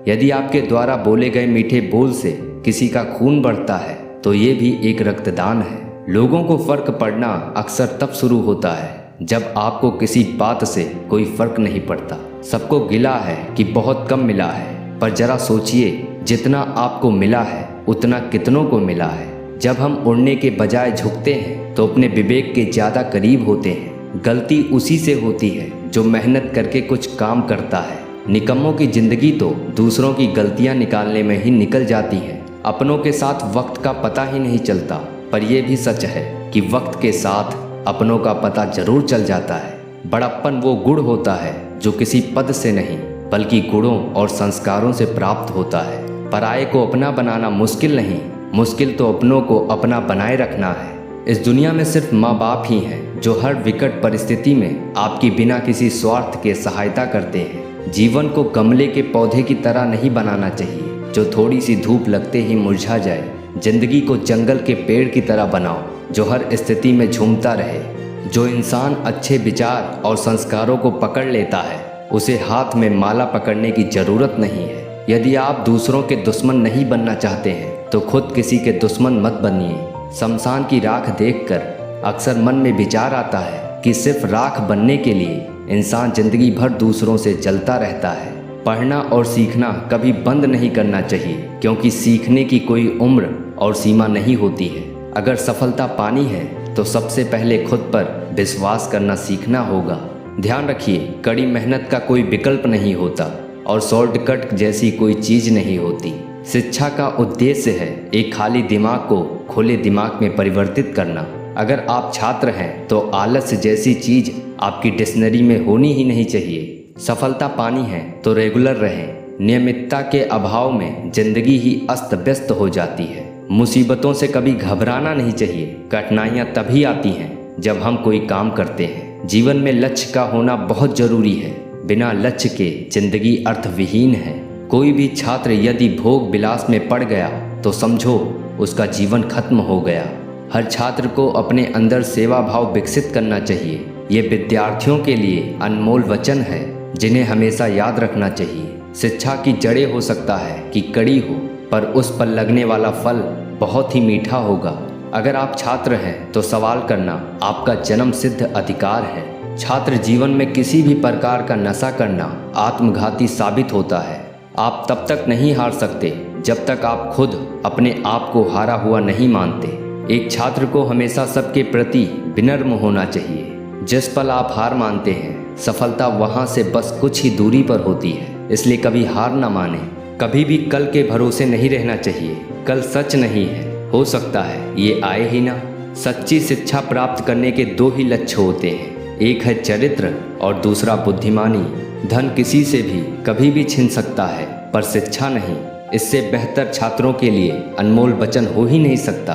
यदि आपके द्वारा बोले गए मीठे बोल से किसी का खून बढ़ता है तो ये भी एक रक्तदान है। लोगों को फर्क पड़ना अक्सर तब शुरू होता है जब आपको किसी बात से कोई फर्क नहीं पड़ता। सबको गिला है कि बहुत कम मिला है, पर जरा सोचिए जितना आपको मिला है उतना कितनों को मिला है। जब हम उड़ने के बजाय झुकते हैं तो अपने विवेक के ज़्यादा करीब होते हैं। गलती उसी से होती है जो मेहनत करके कुछ काम करता है। निकम्मों की ज़िंदगी तो दूसरों की गलतियां निकालने में ही निकल जाती है। अपनों के साथ वक्त का पता ही नहीं चलता, पर यह भी सच है कि वक्त के साथ अपनों का पता जरूर चल जाता है। बड़प्पन वो गुण होता है जो किसी पद से नहीं बल्कि गुणों और संस्कारों से प्राप्त होता है। पराये को अपना बनाना मुश्किल नहीं, मुश्किल तो अपनों को अपना बनाए रखना है। इस दुनिया में सिर्फ माँ बाप ही हैं जो हर विकट परिस्थिति में आपकी बिना किसी स्वार्थ के सहायता करते हैं। जीवन को गमले के पौधे की तरह नहीं बनाना चाहिए जो थोड़ी सी धूप लगते ही मुरझा जाए। जिंदगी को जंगल के पेड़ की तरह बनाओ जो हर स्थिति में झूमता रहे। जो इंसान अच्छे विचार और संस्कारों को पकड़ लेता है उसे हाथ में माला पकड़ने की जरूरत नहीं है। यदि आप दूसरों के दुश्मन नहीं बनना चाहते हैं तो खुद किसी के दुश्मन मत बनिए। शमशान की राख देखकर अक्सर मन में विचार आता है कि सिर्फ राख बनने के लिए इंसान जिंदगी भर दूसरों से जलता रहता है। पढ़ना और सीखना कभी बंद नहीं करना चाहिए, क्योंकि सीखने की कोई उम्र और सीमा नहीं होती है। अगर सफलता पानी है तो सबसे पहले खुद पर विश्वास करना सीखना होगा। ध्यान रखिए, कड़ी मेहनत का कोई विकल्प नहीं होता और शॉर्टकट जैसी कोई चीज़ नहीं होती। शिक्षा का उद्देश्य है एक खाली दिमाग को खुले दिमाग में परिवर्तित करना। अगर आप छात्र हैं तो आलस्य जैसी चीज़ आपकी डिक्शनरी में होनी ही नहीं चाहिए। सफलता पानी है तो रेगुलर रहें। नियमितता के अभाव में जिंदगी ही अस्त व्यस्त हो जाती है। मुसीबतों से कभी घबराना नहीं चाहिए। कठिनाइयाँ तभी आती हैं जब हम कोई काम करते हैं। जीवन में लक्ष्य का होना बहुत जरूरी है। बिना लक्ष्य के जिंदगी अर्थविहीन है। कोई भी छात्र यदि भोग विलास में पड़ गया तो समझो उसका जीवन खत्म हो गया। हर छात्र को अपने अंदर सेवा भाव विकसित करना चाहिए। ये विद्यार्थियों के लिए अनमोल वचन है जिन्हें हमेशा याद रखना चाहिए। शिक्षा की जड़ें हो सकता है कि कड़ी हो, पर उस पर लगने वाला फल बहुत ही मीठा होगा। अगर आप छात्र हैं तो सवाल करना आपका जन्म सिद्ध अधिकार है। छात्र जीवन में किसी भी प्रकार का नशा करना आत्मघाती साबित होता है। आप तब तक नहीं हार सकते जब तक आप खुद अपने आप को हारा हुआ नहीं मानते। एक छात्र को हमेशा सबके प्रति विनम्र होना चाहिए। जिस पल आप हार मानते हैं सफलता वहां से बस कुछ ही दूरी पर होती है। इसलिए कभी हार ना माने। कभी भी कल के भरोसे नहीं रहना चाहिए। कल सच नहीं है, हो सकता है ये आए ही ना। सच्ची शिक्षा प्राप्त करने के दो ही लक्ष्य होते हैं, एक है चरित्र और दूसरा बुद्धिमानी। धन किसी से भी कभी भी छीन सकता है, पर शिक्षा नहीं। इससे बेहतर छात्रों के लिए अनमोल वचन हो ही नहीं सकता।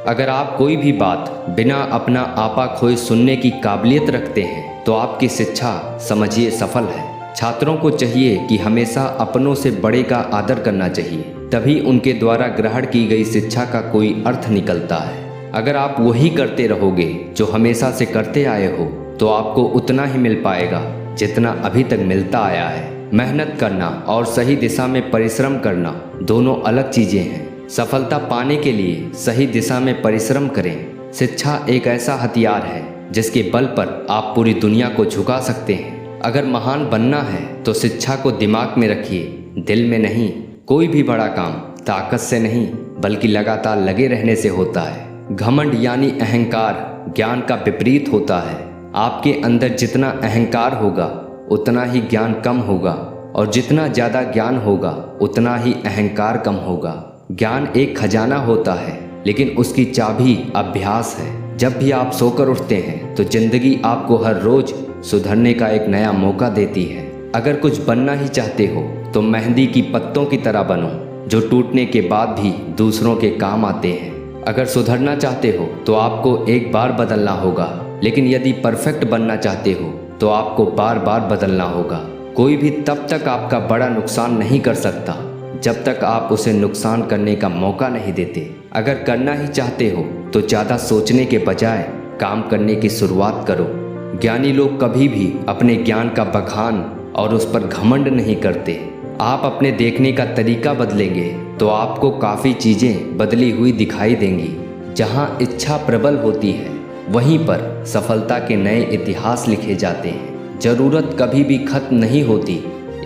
अगर आप कोई भी बात बिना अपना आपा खोए सुनने की काबिलियत रखते हैं तो आपकी शिक्षा समझिए सफल है। छात्रों को चाहिए कि हमेशा अपनों से बड़े का आदर करना चाहिए, तभी उनके द्वारा ग्रहण की गई शिक्षा का कोई अर्थ निकलता है। अगर आप वही करते रहोगे जो हमेशा से करते आए हो तो आपको उतना ही मिल पाएगा जितना अभी तक मिलता आया है। मेहनत करना और सही दिशा में परिश्रम करना दोनों अलग चीज़ें हैं। सफलता पाने के लिए सही दिशा में परिश्रम करें। शिक्षा एक ऐसा हथियार है जिसके बल पर आप पूरी दुनिया को झुका सकते हैं। अगर महान बनना है तो शिक्षा को दिमाग में रखिए, दिल में नहीं। कोई भी बड़ा काम ताकत से नहीं बल्कि लगातार लगे रहने से होता है। घमंड यानी अहंकार ज्ञान का विपरीत होता है। आपके अंदर जितना अहंकार होगा उतना ही ज्ञान कम होगा, और जितना ज़्यादा ज्ञान होगा उतना ही अहंकार कम होगा। ज्ञान एक खजाना होता है, लेकिन उसकी चाबी अभ्यास है। जब भी आप सोकर उठते हैं तो जिंदगी आपको हर रोज सुधरने का एक नया मौका देती है। अगर कुछ बनना ही चाहते हो तो मेहंदी की पत्तों की तरह बनो, जो टूटने के बाद भी दूसरों के काम आते हैं। अगर सुधरना चाहते हो तो आपको एक बार बदलना होगा, लेकिन यदि परफेक्ट बनना चाहते हो तो आपको बार बार बदलना होगा। कोई भी तब तक आपका बड़ा नुकसान नहीं कर सकता जब तक आप उसे नुकसान करने का मौका नहीं देते। अगर करना ही चाहते हो तो ज़्यादा सोचने के बजाय काम करने की शुरुआत करो। ज्ञानी लोग कभी भी अपने ज्ञान का बखान और उस पर घमंड नहीं करते। आप अपने देखने का तरीका बदलेंगे तो आपको काफ़ी चीज़ें बदली हुई दिखाई देंगी। जहाँ इच्छा प्रबल होती है वहीं पर सफलता के नए इतिहास लिखे जाते हैं। ज़रूरत कभी भी खत्म नहीं होती,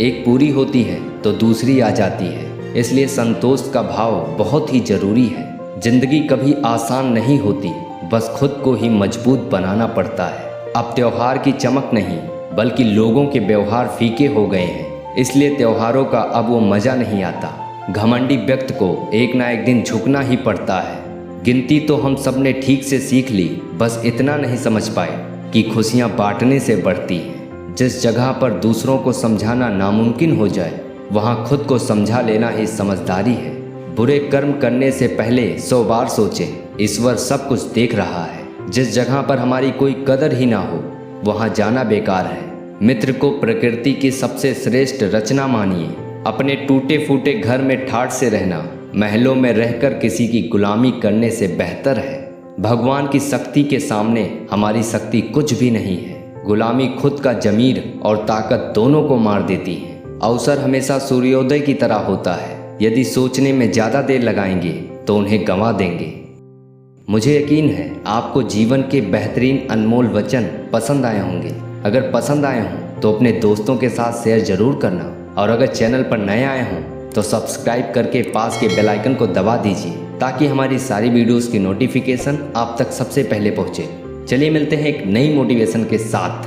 एक पूरी होती है तो दूसरी आ जाती है। इसलिए संतोष का भाव बहुत ही ज़रूरी है। जिंदगी कभी आसान नहीं होती, बस खुद को ही मजबूत बनाना पड़ता है। अब त्योहार की चमक नहीं बल्कि लोगों के व्यवहार फीके हो गए हैं, इसलिए त्योहारों का अब वो मज़ा नहीं आता। घमंडी व्यक्ति को एक ना एक दिन झुकना ही पड़ता है। गिनती तो हम सब ने ठीक से सीख ली, बस इतना नहीं समझ पाए कि खुशियाँ बांटने से बढ़ती हैं। जिस जगह पर दूसरों को समझाना नामुमकिन हो जाए वहाँ खुद को समझा लेना ही समझदारी है। बुरे कर्म करने से पहले 100 बार सोचें, ईश्वर सब कुछ देख रहा है। जिस जगह पर हमारी कोई कदर ही ना हो वहाँ जाना बेकार है। मित्र को प्रकृति की सबसे श्रेष्ठ रचना मानिए। अपने टूटे फूटे घर में ठाठ से रहना महलों में रहकर किसी की गुलामी करने से बेहतर है। भगवान की शक्ति के सामने हमारी शक्ति कुछ भी नहीं है। गुलामी खुद का जमीर और ताकत दोनों को मार देती है। अवसर हमेशा सूर्योदय की तरह होता है, यदि सोचने में ज़्यादा देर लगाएंगे तो उन्हें गंवा देंगे। मुझे यकीन है आपको जीवन के बेहतरीन अनमोल वचन पसंद आए होंगे। अगर पसंद आए हों तो अपने दोस्तों के साथ शेयर ज़रूर करना, और अगर चैनल पर नए आए हों तो सब्सक्राइब करके पास के बेल आइकन को दबा दीजिए ताकि हमारी सारी वीडियोस की नोटिफिकेशन आप तक सबसे पहले पहुंचे। चलिए मिलते हैं एक नई मोटिवेशन के साथ।